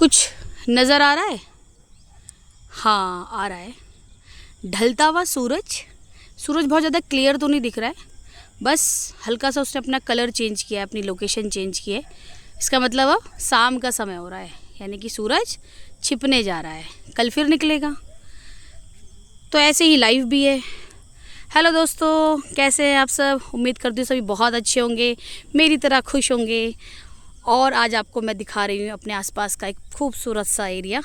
कुछ नज़र आ रहा है? हाँ आ रहा है। ढलता हुआ सूरज। सूरज बहुत ज़्यादा क्लियर तो नहीं दिख रहा है, बस हल्का सा उसने अपना कलर चेंज किया है, अपनी लोकेशन चेंज की है। इसका मतलब अब शाम का समय हो रहा है, यानी कि सूरज छिपने जा रहा है, कल फिर निकलेगा। तो ऐसे ही लाइफ भी है। हेलो दोस्तों, कैसे हैं आप सब? उम्मीद करती हूँ सभी बहुत अच्छे होंगे, मेरी तरह खुश होंगे। और आज आपको मैं दिखा रही हूँ अपने आसपास का एक खूबसूरत सा एरिया।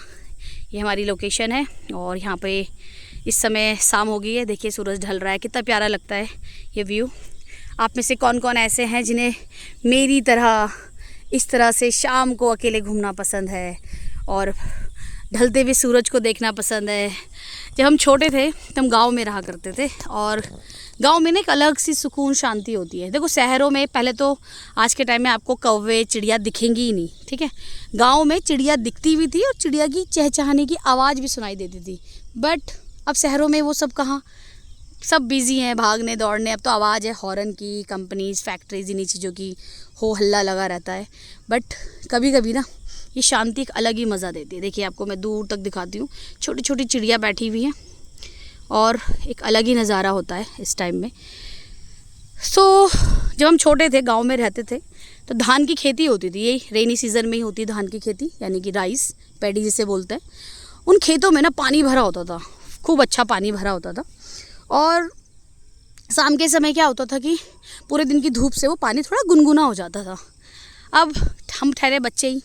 ये हमारी लोकेशन है और यहाँ पे इस समय शाम हो गई है। देखिए सूरज ढल रहा है, कितना प्यारा लगता है ये व्यू। आप में से कौन कौन ऐसे हैं जिन्हें मेरी तरह इस तरह से शाम को अकेले घूमना पसंद है और ढलते हुए सूरज को देखना पसंद है? जब हम छोटे थे तो हम गाँव में रहा करते थे और गांव में ना एक अलग सी सुकून शांति होती है। देखो शहरों में पहले तो आज के टाइम में आपको कौवे चिड़िया दिखेंगी ही नहीं, ठीक है। गांव में चिड़िया दिखती भी थी और चिड़िया की चहचहाने की आवाज़ भी सुनाई देती थी। बट अब शहरों में वो सब कहाँ, सब बिज़ी हैं भागने दौड़ने। अब तो आवाज़ है हॉर्न की, कंपनीज फैक्ट्रीज इन्हीं चीज़ों की हो हल्ला लगा रहता है। बट कभी कभी ना ये शांति एक अलग ही मज़ा देती है। देखिए आपको मैं दूर तक दिखाती हूँ, छोटी छोटी चिड़िया बैठी हुई हैं और एक अलग ही नज़ारा होता है इस टाइम में। जब हम छोटे थे गांव में रहते थे तो धान की खेती होती थी। यही रेनी सीज़न में ही होती है धान की खेती, यानी कि राइस पैडी जिसे बोलते हैं। उन खेतों में ना पानी भरा होता था, खूब अच्छा पानी भरा होता था। और शाम के समय क्या होता था कि पूरे दिन की धूप से वो पानी थोड़ा गुनगुना हो जाता था। अब हम ठहरे बच्चे ही,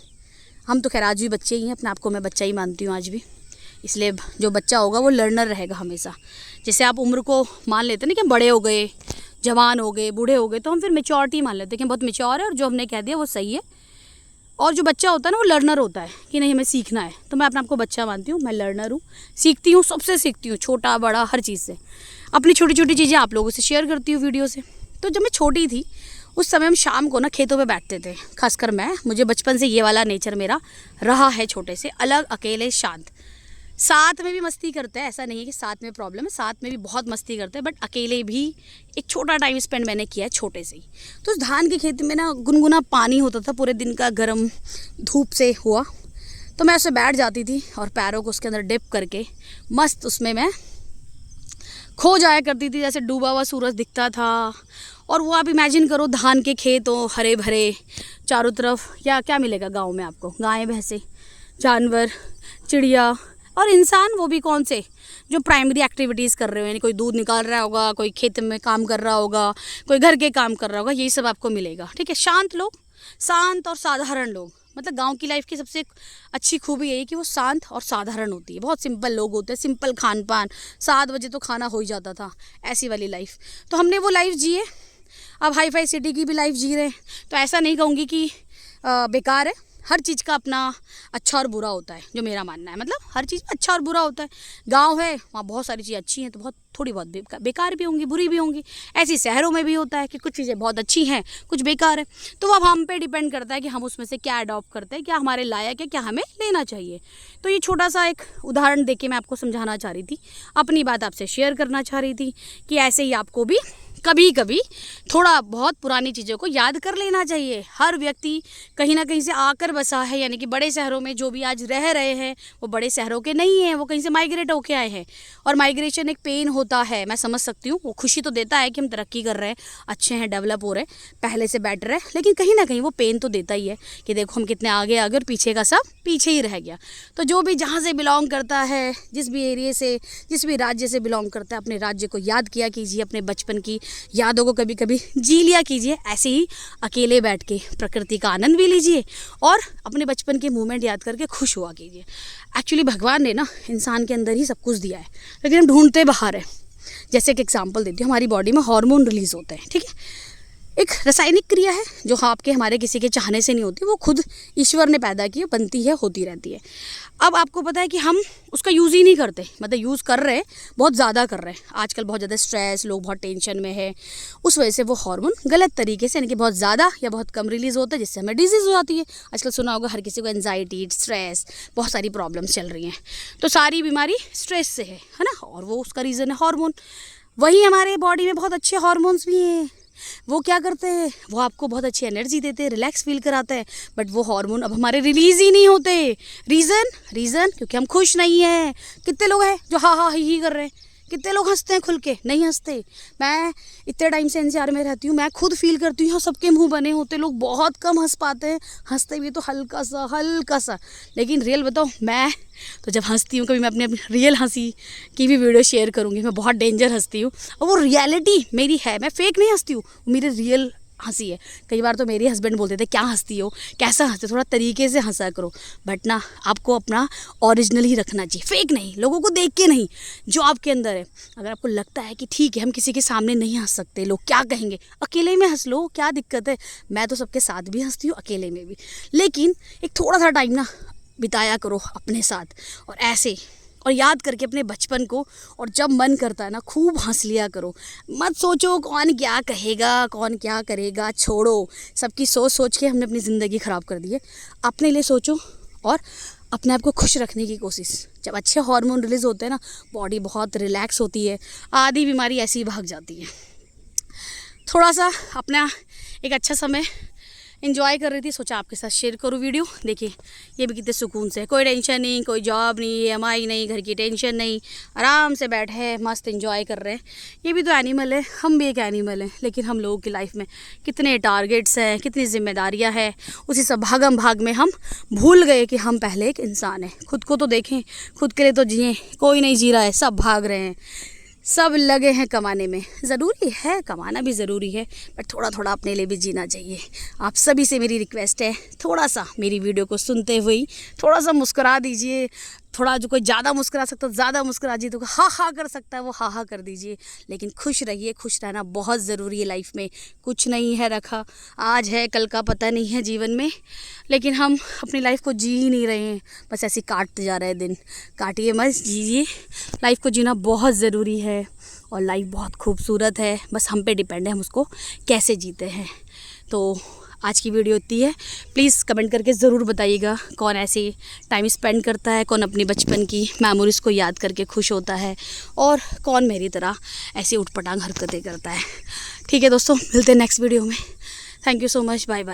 हम तो खैर आज भी बच्चे ही हैं, अपने आप को मैं बच्चा ही मानती हूँ आज भी। इसलिए जो बच्चा होगा वो लर्नर रहेगा हमेशा। जैसे आप उम्र को मान लेते हैं ना कि हम बड़े हो गए, जवान हो गए, बूढ़े हो गए, तो हम फिर मेच्योरिटी मान लेते हैं कि बहुत मेच्योर है और जो हमने कह दिया वो सही है। और जो बच्चा होता है ना वो लर्नर होता है कि नहीं हमें सीखना है। तो मैं अपने आप को बच्चा मानती हूँ, मैं लर्नर हूँ, सीखती हूँ, सबसे सीखती हूँ, छोटा बड़ा हर चीज़ से। अपनी छोटी छोटी चीज़ें आप लोगों से शेयर करती हूँ वीडियो से। तो जब मैं छोटी थी उस समय हम शाम को ना खेतों पे बैठते थे, खासकर मैं, मुझे बचपन से ये वाला नेचर मेरा रहा है, छोटे से अलग अकेले शांत। साथ में भी मस्ती करते हैं, ऐसा नहीं है कि साथ में प्रॉब्लम है, साथ में भी बहुत मस्ती करते हैं, बट अकेले भी एक छोटा टाइम स्पेंड मैंने किया है छोटे से ही। तो उस धान की खेती में ना गुनगुना पानी होता था, पूरे दिन का गर्म धूप से हुआ। तो मैं उसमें बैठ जाती थी और पैरों को उसके अंदर डिप करके मस्त उसमें मैं खो जाया करती थी। जैसे डूबा हुआ सूरज दिखता था। और वो आप इमेजिन करो, धान के खेत हो हरे भरे चारों तरफ, या क्या मिलेगा गाँव में आपको? गायें भैंसे, जानवर, चिड़िया और इंसान, वो भी कौन से, जो प्राइमरी एक्टिविटीज़ कर रहे हो, यानी कोई दूध निकाल रहा होगा, कोई खेत में काम कर रहा होगा, कोई घर के काम कर रहा होगा, यही सब आपको मिलेगा, ठीक है। शांत लोग, शांत और साधारण लोग। मतलब गांव की लाइफ की सबसे अच्छी खूबी यही कि वो शांत और साधारण होती है। बहुत सिंपल लोग होते हैं, सिंपल खान पान, 7 बजे तो खाना हो ही जाता था, ऐसी वाली लाइफ। तो हमने वो लाइफ जी है। अब हाई फाई सिटी की भी लाइफ जी रहे हैं। तो ऐसा नहीं कहूँगी कि बेकार है। हर चीज़ का अपना अच्छा और बुरा होता है, जो मेरा मानना है। मतलब हर चीज़ में अच्छा और बुरा होता है। गांव है, वहाँ बहुत सारी चीज़ें अच्छी हैं तो बहुत थोड़ी बहुत बेकार भी होंगी, बुरी भी होंगी। ऐसी शहरों में भी होता है कि कुछ चीज़ें बहुत अच्छी हैं, कुछ बेकार है। तो वो अब हम पे डिपेंड करता है कि हम उसमें से क्या अडॉप्ट करते हैं, क्या हमारे लायक है, क्या हमें लेना चाहिए। तो ये छोटा सा एक उदाहरण देके मैं आपको समझाना चाह रही थी, अपनी बात आपसे शेयर करना चाह रही थी कि ऐसे ही आपको भी कभी कभी थोड़ा बहुत पुरानी चीज़ों को याद कर लेना चाहिए। हर व्यक्ति कहीं ना कहीं से आकर बसा है, यानी कि बड़े शहरों में जो भी आज रह रहे हैं वो बड़े शहरों के नहीं हैं, वो कहीं से माइग्रेट होके आए हैं। और माइग्रेशन एक पेन होता है, मैं समझ सकती हूँ। वो खुशी तो देता है कि हम तरक्की कर रहे हैं, अच्छे हैं, डेवलप हो रहे हैं, पहले से बेटर है, लेकिन कहीं ना कहीं वो पेन तो देता ही है कि देखो हम कितने आगे आगे और पीछे का सब पीछे ही रह गया। तो जो भी जहाँ से बिलोंग करता है, जिस भी एरिया से, जिस भी राज्य से बिलोंग करता है, अपने राज्य को याद किया कीजिए, अपने बचपन की यादों को कभी कभी जी लिया कीजिए। ऐसे ही अकेले बैठ के प्रकृति का आनंद भी लीजिए और अपने बचपन के मोमेंट याद करके खुश हुआ कीजिए। एक्चुअली भगवान ने ना इंसान के अंदर ही सब कुछ दिया है, लेकिन हम ढूंढते बाहर है। जैसे एक एग्जांपल देती हूँ, हमारी बॉडी में हार्मोन रिलीज होते हैं, ठीक है। एक रासायनिक क्रिया है जो आपके हमारे किसी के चाहने से नहीं होती, वो खुद ईश्वर ने पैदा की है, बनती है, होती रहती है। अब आपको पता है कि हम उसका यूज़ ही नहीं करते, मतलब यूज़ कर रहे हैं, बहुत ज़्यादा कर रहे हैं। आजकल बहुत ज़्यादा स्ट्रेस, लोग बहुत टेंशन में है, उस वजह से वो हार्मोन गलत तरीके से, यानी कि बहुत ज़्यादा या बहुत कम रिलीज़ होता है, जिससे हमें डिजीज़ हो जाती है। आजकल सुना होगा हर किसी को एंजाइटी, स्ट्रेस, बहुत सारी प्रॉब्लम्स चल रही हैं। तो सारी बीमारी स्ट्रेस से है ना, और वो उसका रीज़न है हार्मोन। वहीं हमारे बॉडी में बहुत अच्छे हार्मोन्स भी हैं, वो क्या करते हैं, वो आपको बहुत अच्छी एनर्जी देते हैं, रिलैक्स फील कराते हैं, बट वो हार्मोन अब हमारे रिलीज़ ही नहीं होते। रीज़न क्योंकि हम खुश नहीं हैं। कितने लोग हैं जो हाँ हाँ ही कर रहे हैं, कितने लोग हंसते हैं खुल के, नहीं हंसते। मैं इतने टाइम से एनसीआर में रहती हूँ, मैं खुद फील करती हूँ सबके मुंह बने होते, लोग बहुत कम हंस पाते हैं, हंसते भी तो हल्का सा। लेकिन रियल बताओ, मैं तो जब हंसती हूँ, कभी मैं अपनी रियल हंसी की भी वीडियो शेयर करूँगी, मैं बहुत डेंजर हंसती हूँ और वो रियलिटी मेरी है, मैं फेक नहीं हंसती हूँ, वो मेरी रियल हंसी है। कई बार तो मेरे हस्बैंड बोलते थे क्या हंसती हो, कैसा हंसते, थोड़ा तरीके से हंसा करो। बट ना, आपको अपना ओरिजिनल ही रखना चाहिए, फेक नहीं, लोगों को देख के नहीं, जो आपके अंदर है। अगर आपको लगता है कि ठीक है हम किसी के सामने नहीं हंस सकते, लोग क्या कहेंगे, अकेले में हंस लो, क्या दिक्कत है। मैं तो सबके साथ भी हंसती हूँ, अकेले में भी, लेकिन एक थोड़ा सा टाइम ना बिताया करो अपने साथ, और ऐसे और याद करके अपने बचपन को, और जब मन करता है ना खूब हंस लिया करो। मत सोचो कौन क्या कहेगा, कौन क्या करेगा, छोड़ो। सबकी सोच के हमने अपनी ज़िंदगी ख़राब कर दी है। अपने लिए सोचो और अपने आप को खुश रखने की कोशिश। जब अच्छे हार्मोन रिलीज़ होते हैं ना, बॉडी बहुत रिलैक्स होती है, आधी बीमारी ऐसी ही भाग जाती है। थोड़ा सा अपना एक अच्छा समय एंजॉय कर रही थी, सोचा आपके साथ शेयर करूँ वीडियो। देखिए ये भी कितने सुकून से, कोई टेंशन नहीं, कोई जॉब नहीं, EMI नहीं, घर की टेंशन नहीं, आराम से बैठे हैं, मस्त एंजॉय कर रहे हैं। ये भी तो एनिमल है, हम भी एक एनिमल हैं, लेकिन हम लोगों की लाइफ में कितने टारगेट्स हैं, कितनी जिम्मेदारियाँ हैं, उसी सब भागम भाग में हम भूल गए कि हम पहले एक इंसान हैं। खुद को तो देखें, खुद के लिए तो जिए, कोई नहीं जी रहा है, सब भाग रहे हैं, सब लगे हैं कमाने में। ज़रूरी है, कमाना भी ज़रूरी है, बट थोड़ा थोड़ा अपने लिए भी जीना चाहिए। आप सभी से मेरी रिक्वेस्ट है, थोड़ा सा मेरी वीडियो को सुनते हुए थोड़ा सा मुस्कुरा दीजिए। थोड़ा जो कोई ज़्यादा मुस्कुरा सकता है ज़्यादा मुस्कुरा दीजिए, तो हाँ कर सकता है वो हाँ कर दीजिए। लेकिन खुश रहिए, खुश रहना बहुत ज़रूरी है लाइफ में। कुछ नहीं है रखा, आज है कल का पता नहीं है जीवन में, लेकिन हम अपनी लाइफ को जी ही नहीं रहे हैं, बस ऐसे काटते जा रहे हैं दिन। काटिए मत, जीजिए। लाइफ को जीना बहुत ज़रूरी है और लाइफ बहुत खूबसूरत है, बस हम पे डिपेंड है हम उसको कैसे जीते हैं। तो आज की वीडियो इतनी है। प्लीज़ कमेंट करके ज़रूर बताइएगा कौन ऐसे टाइम स्पेंड करता है, कौन अपनी बचपन की मेमोरीज़ को याद करके खुश होता है, और कौन मेरी तरह ऐसी उटपटांग हरकतें करता है। ठीक है दोस्तों, मिलते हैं नेक्स्ट वीडियो में। Thank you so much, bye bye.